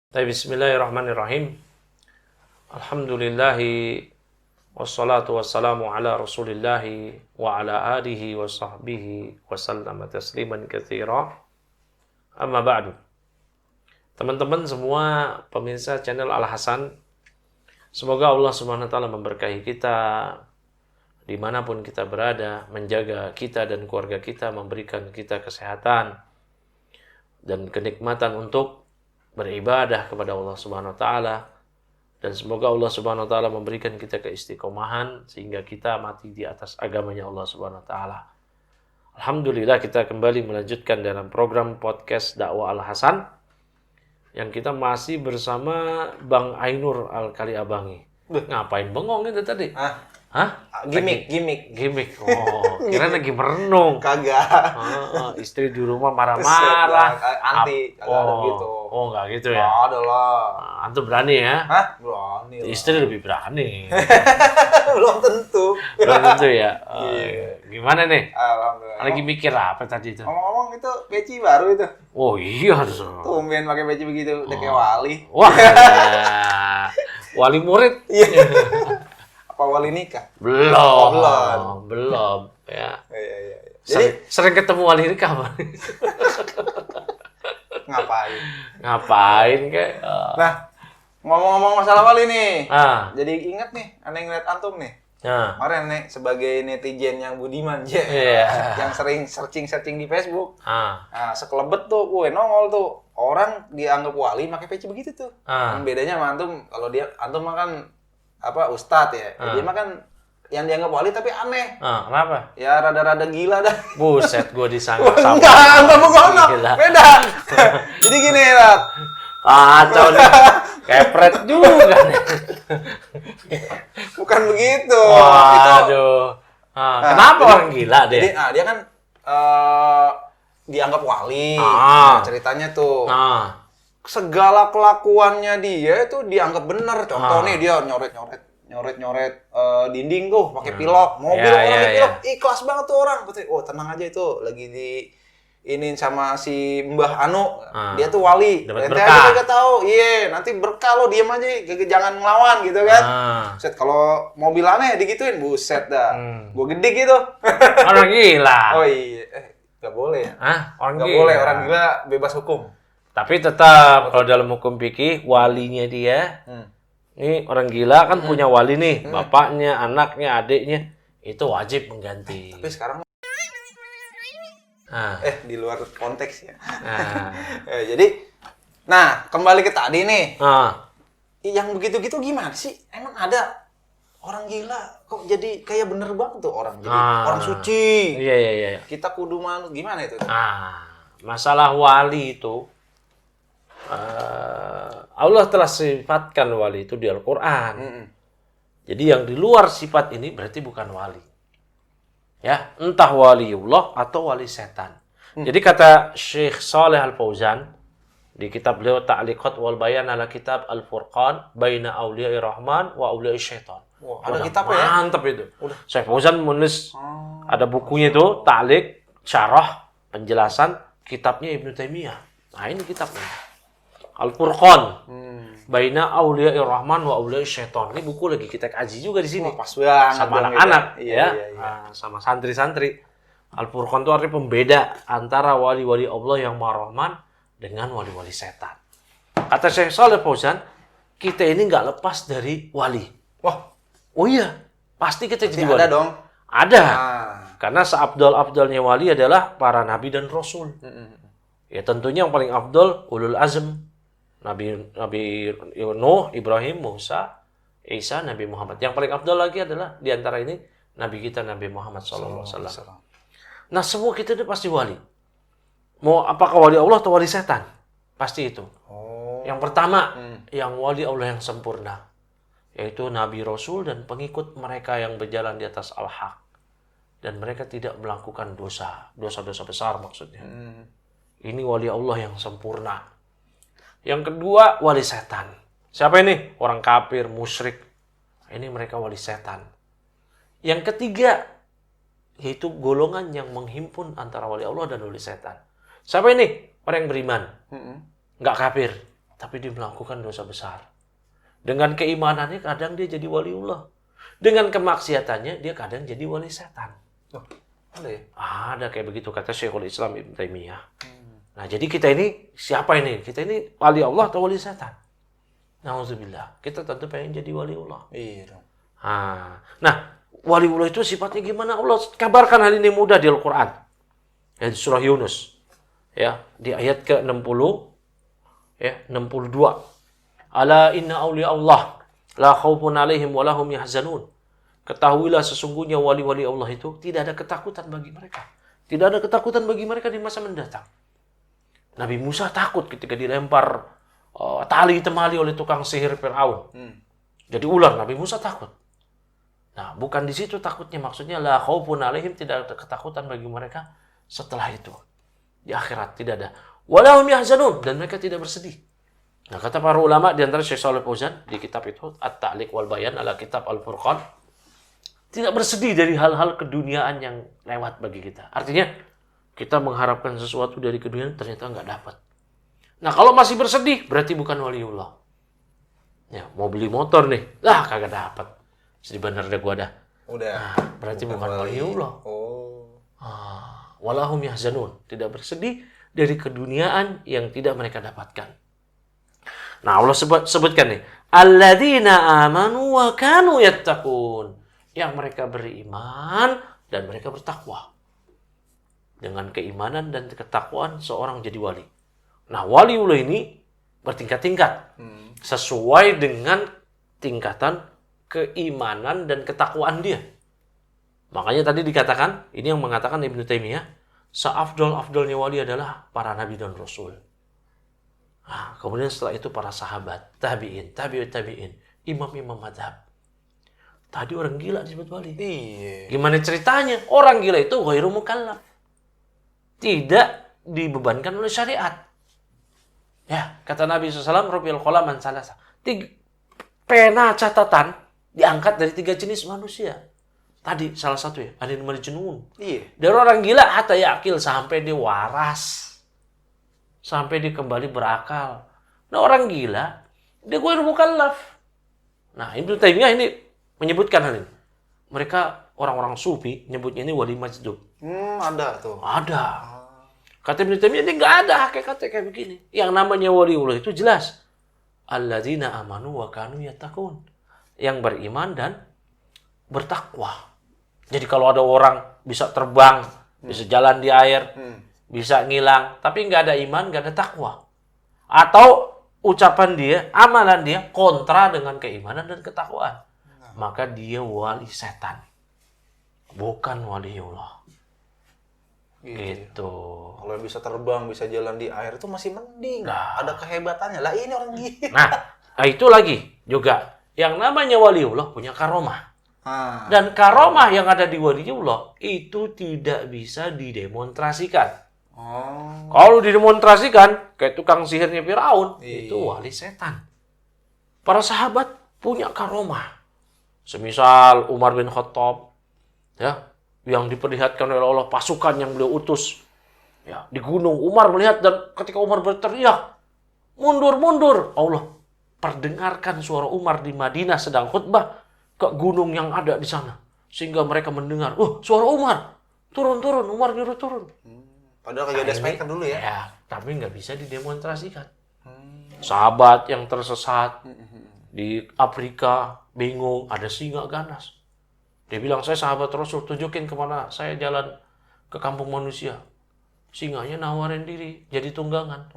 Bismillahirrahmanirrahim. Alhamdulillahi wassalatu wassalamu ala rasulillahi wa ala alihi wa sahbihi wa sallama tasliman katsira. Amma ba'du. Teman-teman semua pemirsa channel Al Hasan, semoga Allah Subhanahu wa taala memberkahi kita dimanapun kita berada, menjaga kita dan keluarga kita, memberikan kita kesehatan dan kenikmatan untuk beribadah kepada Allah Subhanahu wa taala, dan semoga Allah Subhanahu wa taala memberikan kita keistiqomahan sehingga kita mati di atas agamanya Allah Subhanahu wa taala. Alhamdulillah, kita kembali melanjutkan dalam program podcast dakwah Al Hasan yang kita masih bersama Bang Ainur Al-Kaliabangi. Ngapain bengong itu tadi? Hah? Gimik. Oh, kira lagi merenung. Kagak. Istri di rumah marah-marah. Anti, kagak ada gitu. Oh, enggak gitu ya? Nggak ada lah. Antum berani ya? Hah? Berani lah. Istri lebih berani. Belum tentu. Belum tentu ya? Gimana nih? Alhamdulillah. Lagi mikir apa tadi itu? Ngomong-ngomong itu peci baru itu. Oh iya tuh. Tumben pakai peci begitu, udah kayak wali. Wah, wali murid? Iya. Apa wali nikah? Belum. Ya. Iya. Jadi Jadi sering ketemu wali nikah, Bang. Ngapain kayak? nah, ngomong-ngomong masalah wali nih. Jadi Jadi ingat nih, aneh ngeliat antum nih. nah, Kemarin nih sebagai netizen yang budiman, Iya. yang sering searching di Facebook. ah, Nah, sekelebet tuh, nongol tuh. Orang dianggap wali pakai peci begitu tuh. Yang bedanya sama antum, kalau antum mah kan ustadz ya. Dia mah kan yang dianggap wali tapi aneh. kenapa? Ya rada-rada gila dah. Buset, gue disangka sama. Enggak begono. Gila. Beda. Jadi gini, Rat. Kacau nih. Kepret juga nih. Bukan begitu. Waduh. Kenapa jadi- orang gila dia? Jadi, dia kan dianggap wali. Ah. Nah, ceritanya tuh. Nah, Segala kelakuannya dia itu dianggap bener. Contoh nih, dia nyoret dinding tuh pakai pilok, mobil Ya, orang ya, di pilok, ikhlas banget tuh orang. Oh, tenang aja itu lagi diinin sama si Mbah Anu, dia tuh wali. Dapat Ente berkah. aja kagak tahu. Iya, nanti berkah lo, diem aja, jangan ngelawan gitu kan. Buset, kalau mobil aneh digituin, buset dah. Gue gede gitu. orang gila. Oh iya, nggak boleh ya. Orang Nggak gila. boleh, orang gila bebas hukum. Tapi tetap kalau dalam hukum fikih walinya dia, ini orang gila kan punya wali nih, bapaknya, anaknya, adiknya, itu wajib mengganti. Tapi sekarang Nah, di luar konteks ya. nah, Jadi, nah kembali ke tadi nih, nah. yang begitu-gitu gimana sih? Emang ada orang gila kok jadi kayak bener banget tuh orang, jadi orang suci. Iya. Kita kudu manut, gimana itu? Masalah wali itu, Allah telah sifatkan wali itu di Al-Quran. Jadi yang di luar sifat ini berarti bukan wali. Ya, entah waliullah atau wali setan. Jadi kata Syekh Saleh Al-Fauzan di kitab beliau Ta'liqat wal Bayan ala kitab Al-Furqan baina auliya'i rahman wa auliya'i syaitan. Wah, ada kitab ya? Mantap itu. Syekh Fauzan menulis ada bukunya itu Ta'liq, syarah, penjelasan kitabnya Ibnu Taimiyah. Nah, ini kitabnya. Al-Furqan baina auliya'i rahman wa auliya'i syaitan. Ini buku lagi kita kaji juga di sini. Wah, pas banget Sama dong anak-anak kita. ya. Iya. Sama santri-santri. Al-Furqan itu artinya pembeda antara wali-wali Allah yang Maha Rahman dengan wali-wali setan. Kata Syekh Shalih Fauzan, kita ini nggak lepas dari wali. Wah, Oh iya, pasti kita jadi wali. ada dong. Ada. Nah, Karena seabdal-abdalnya wali adalah para nabi dan rasul. Ya tentunya yang paling abdal ulul azm. Nabi Nuh, Ibrahim, Musa, Isa, Nabi Muhammad. Yang paling abdal lagi adalah di antara ini Nabi kita Nabi Muhammad SAW. Nah, semua kita itu pasti wali. Mau apakah wali Allah atau wali setan? Pasti itu. Yang pertama, yang wali Allah yang sempurna, yaitu Nabi Rasul dan pengikut mereka yang berjalan di atas al-haq. Dan mereka tidak melakukan dosa-dosa besar maksudnya. Ini wali Allah yang sempurna. Yang kedua, wali setan. Siapa ini? Orang kafir, musyrik. Ini mereka wali setan. Yang ketiga, yaitu golongan yang menghimpun antara wali Allah dan wali setan. Siapa ini? Orang yang beriman. Nggak kafir. tapi dia melakukan dosa besar. Dengan keimanannya kadang dia jadi waliullah. Dengan kemaksiatannya dia kadang jadi wali setan. Oh, ada ya? Ada kayak begitu kata Syekhul Islam Ibnu Taimiyah. Nah, jadi kita ini siapa ini? Kita ini wali Allah atau wali setan? Nauzubillah. Kita tentu pengen jadi waliullah. Iya dong. Nah, waliullah itu sifatnya gimana? Allah kabarkan hal ini mudah di Al-Qur'an. Ya, di surah Yunus. Ya, di ayat ke-60 ya, 62. Ala inna awliya Allah la khaufun alaihim wa lahum yahzanun. Ketahuilah sesungguhnya wali-wali Allah itu tidak ada ketakutan bagi mereka. Tidak ada ketakutan bagi mereka di masa mendatang. Nabi Musa takut ketika dilempar tali temali oleh tukang sihir Fir'aun. Jadi ular, Nabi Musa takut. Nah, bukan di situ takutnya, maksudnya la khaufun alaihim, tidak ada ketakutan bagi mereka setelah itu. Di akhirat tidak ada. Wa lahum yahzanun, dan mereka tidak bersedih. Nah, kata para ulama di antara Syekh Shalih Fauzan di kitab itu At-Ta'liq wal Bayan ala Kitab Al-Furqan, tidak bersedih dari hal-hal keduniaan yang lewat bagi kita. Artinya kita mengharapkan sesuatu dari keduniaan ternyata nggak dapat. Nah, kalau masih bersedih berarti bukan waliullah. Ya, mau beli motor nih, kagak dapat. Sedih bener deh gua dah. Udah. Nah, berarti bukan waliullah. Walahum yahzanun, tidak bersedih dari keduniaan yang tidak mereka dapatkan. Nah, Allah sebutkan nih, alladzina amanu wa kanu yattaqun, yang mereka beriman dan mereka bertakwa. Dengan keimanan dan ketakwaan seorang jadi wali. Nah, waliullah ini bertingkat-tingkat sesuai dengan tingkatan keimanan dan ketakwaan dia. Makanya tadi dikatakan, ini yang mengatakan Ibnu Taimiyah, seafdol-afdolnya wali adalah para nabi dan rasul. Nah, kemudian setelah itu para sahabat, tabi'in, tabi'ut tabi'in, imam-imam madhab. Tadi orang gila disebut wali. Iya. Gimana ceritanya? Orang gila itu ghairu mukallaf. Tidak dibebankan oleh syariat. Ya, kata Nabi SAW, Rufi'al qalam an salasa. Pena catatan diangkat dari 3 jenis manusia. Tadi salah satu ya, ada yang majnun. Iya. Dari orang gila hatta yakil, sampai dia waras. Sampai dia kembali berakal. Nah, orang gila, dia ghairu mukallaf. Nah, Ibnu Taimiyah ini menyebutkan hal ini. Mereka orang-orang sufi nyebutnya ini wali majdub. Ada tuh. Ada. Kata Ibnu Taimiyah ini nggak ada hakikatnya kayak begini. Yang namanya waliullah itu jelas. Alladzina amanu wa kanu yattaqun. Yang beriman dan bertakwa. Jadi kalau ada orang bisa terbang, bisa jalan di air, bisa ngilang, tapi nggak ada iman, nggak ada takwa. Atau ucapan dia, amalan dia kontra dengan keimanan dan ketakwaan. Maka dia wali setan. Bukan waliullah. Gitu. Kalau bisa terbang, bisa jalan di air itu masih mending. Ada kehebatannya. Lah ini orang gila. Nah, itu lagi juga. Yang namanya waliullah punya karomah. Dan karomah yang ada di waliullah itu tidak bisa didemonstrasikan. Kalau didemonstrasikan, kayak tukang sihirnya Firaun, itu wali setan. Para sahabat punya karomah. Semisal Umar bin Khattab, ya, yang diperlihatkan oleh Allah pasukan yang beliau utus, ya, di gunung. Umar melihat dan ketika Umar berteriak, mundur, mundur, Allah perdengarkan suara Umar di Madinah sedang khutbah ke gunung yang ada di sana, sehingga mereka mendengar, suara Umar, turun, Umar nyuruh turun. Padahal kagak ada speaker dulu ya. Ya, tapi nggak bisa didemonstrasikan. Sahabat yang tersesat di Afrika bingung, ada singa ganas. Dia bilang, saya sahabat Rasul, tunjukin kemana saya jalan ke kampung manusia. Singanya nawarin diri jadi tunggangan.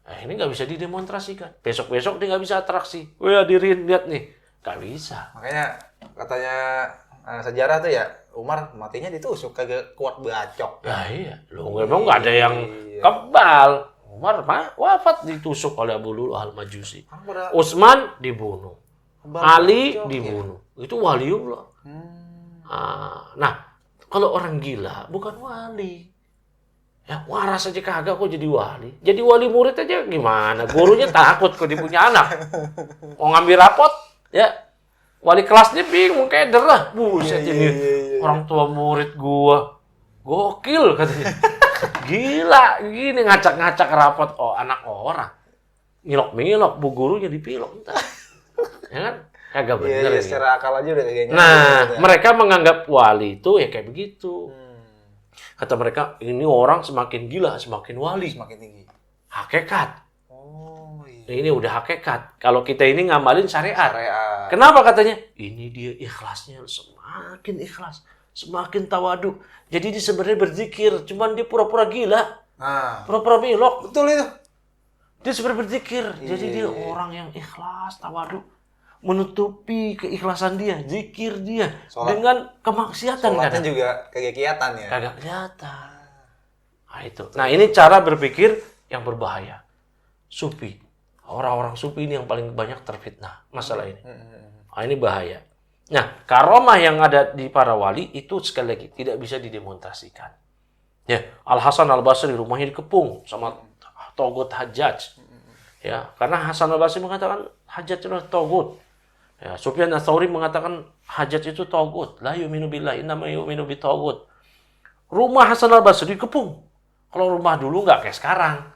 Ini nggak bisa didemonstrasikan. Besok-besok dia nggak bisa atraksi. Hadirin lihat nih. Gak bisa. Makanya katanya sejarah tuh ya, Umar matinya ditusuk, kagak kuat bacok. Ya iya. Loh, memang gak ada yang kebal. Umar wafat ditusuk oleh Abu Lu'lu'ah al-Majusi. Utsman dibunuh. Ali dibunuh. Itu waliullah. Nah, kalau orang gila bukan wali. Ya, waras aja kagak kok jadi wali. Jadi wali murid aja gimana? Gurunya takut kok dia punya anak. Mau ngambil rapot, ya, wali kelasnya bingung, keder lah. Buset ini orang tua murid gua. Gokil katanya. Gila, gini ngacak-ngacak rapot anak orang. ngilok-ngilok, bu gurunya dipilok. Ya kan? Kagak bener. Iya, secara akal aja udah kayaknya. Nah, mereka menganggap wali itu ya kayak begitu. Kata mereka, ini orang semakin gila, semakin wali. Semakin tinggi. Hakikat. Oh, iya. Ini udah hakikat. Kalau kita ini ngamalin syariat. Syariat. Kenapa katanya? Ini dia ikhlasnya semakin ikhlas, semakin tawadu. Jadi dia sebenarnya berzikir, cuman dia pura-pura gila. Nah, Pura-pura milok. betul itu. Dia sebenarnya berzikir. Jadi dia orang yang ikhlas, tawadu. Menutupi keikhlasan dia, zikir dia. Dengan kemaksiatan. Sholatnya juga kagak kelihatan ya? Kagak kelihatan. Nah itu. Nah ini cara berpikir yang berbahaya. Sufi. Orang-orang sufi ini yang paling banyak terfitnah masalah ini. Nah ini bahaya. Nah karomah yang ada di para wali itu sekali lagi tidak bisa didemonstrasikan. Ya, Al-Hasan Al-Basri rumahnya dikepung sama Togut Hajjaj. Ya, karena Hasan Al-Basri mengatakan Hajjaj adalah Togut. Ya, Sufyan Ats-Tsauri mengatakan Hajjaj itu Togut. La yu'minu billah, innama yu'minu bi Togut. Rumah Hasan Al-Basri dikepung. Kalau rumah dulu nggak kayak sekarang.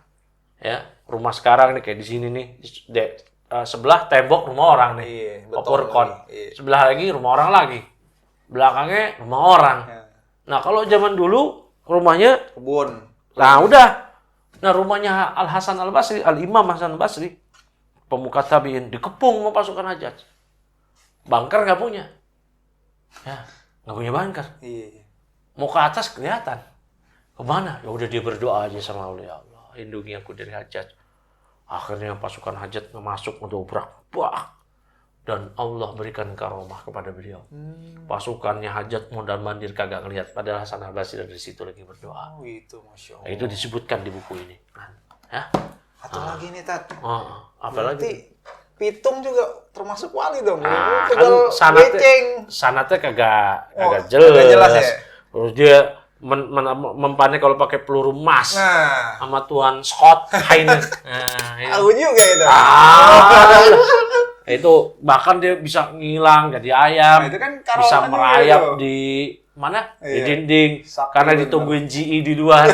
Ya, rumah sekarang nih kayak di sini nih. Sebelah tembok rumah orang nih. Iya, Overkon. Sebelah lagi rumah orang lagi. Belakangnya rumah orang. Ya. Nah, kalau zaman dulu rumahnya Kebun. nah udah. Nah, rumahnya Al-Hasan Al-Basri, Al-Imam Hasan Al-Basri, pemuka tabi'in, dikepung sama pasukan Hajjaj. Bunker nggak punya. Ya, nggak punya bunker. Iya. Mau ke atas kelihatan. Kemana? Ya udah dia berdoa aja sama Allah. Ya Allah, lindungi aku dari Hajjaj. Akhirnya pasukan Hajjaj masuk ngedobrak. Wah. Dan Allah berikan karomah kepada beliau. Pasukannya Hajjaj mondar-mandir kagak ngelihat. Padahal Hasan Al-Basri dari situ lagi berdoa. Oh itu, Masya Allah. Nah, itu disebutkan di buku ini. Ya. Satu lagi nih, Tat. Apa lagi? Pitung juga termasuk wali dong. Kan sanatnya kagak jelas. Kagak jelas ya? Terus dia mempannya kalau pakai peluru emas sama Tuan Scott Heine. Aku juga itu. Itu bahkan dia bisa ngilang jadi ayam, itu kan bisa merayap itu. di mana? Di Iya. dinding karena ditungguin GE di luar.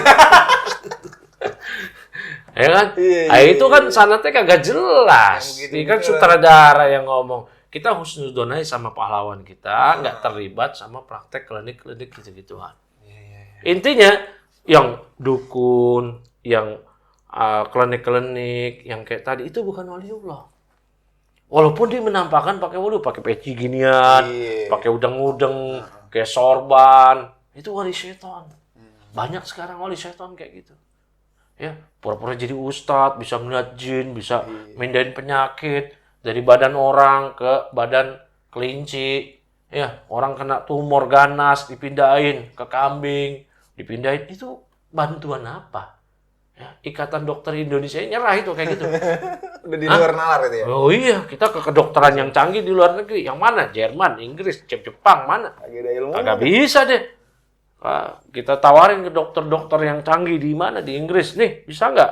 Ya kan? Iya, itu kan sanatnya kagak jelas. Ini kan sutradara yang ngomong. Kita husnuzon aja sama pahlawan kita, nggak terlibat sama praktek klinik-klinik gitu-gituan. Intinya yang dukun, yang klinik-klinik, yang kayak tadi itu bukan waliullah. Walaupun dia menampakkan pakai pakai peci ginian, pakai udeng-udeng, kayak sorban, itu wali syaitan. Banyak sekarang wali syaitan kayak gitu. Ya, pura-pura jadi ustadz, bisa melihat jin, bisa mindahin penyakit dari badan orang ke badan kelinci. Ya, orang kena tumor ganas dipindahin ke kambing, dipindahin. Itu bantuan apa? Ya, Ikatan Dokter Indonesia nyerah itu kayak gitu. Udah di luar nalar itu ya? Oh iya, kita ke kedokteran yang canggih di luar negeri. Yang mana? Jerman, Inggris, Jepang, mana? Agak bisa deh. Kita tawarin ke dokter-dokter yang canggih di mana? Di Inggris. Nih, bisa nggak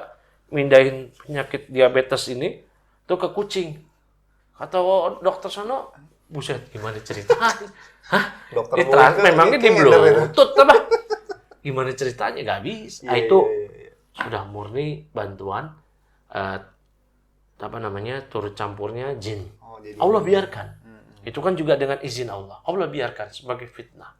mindahin penyakit diabetes ini tuh ke kucing? Kata dokter sono, buset, gimana ceritanya? Hah? Memangnya di Bluetooth apa? Gimana ceritanya? Nggak bisa. Itu sudah murni bantuan turut campurnya jin. Allah biarkan. Itu kan juga dengan izin Allah. Allah biarkan sebagai fitnah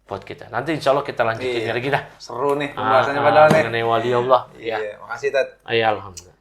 buat kita. Nanti insya Allah kita lanjutin lagi dah. Seru nih pembahasannya padahal nih. Mengenai wali Allah. Iya, makasih Tat. Alhamdulillah.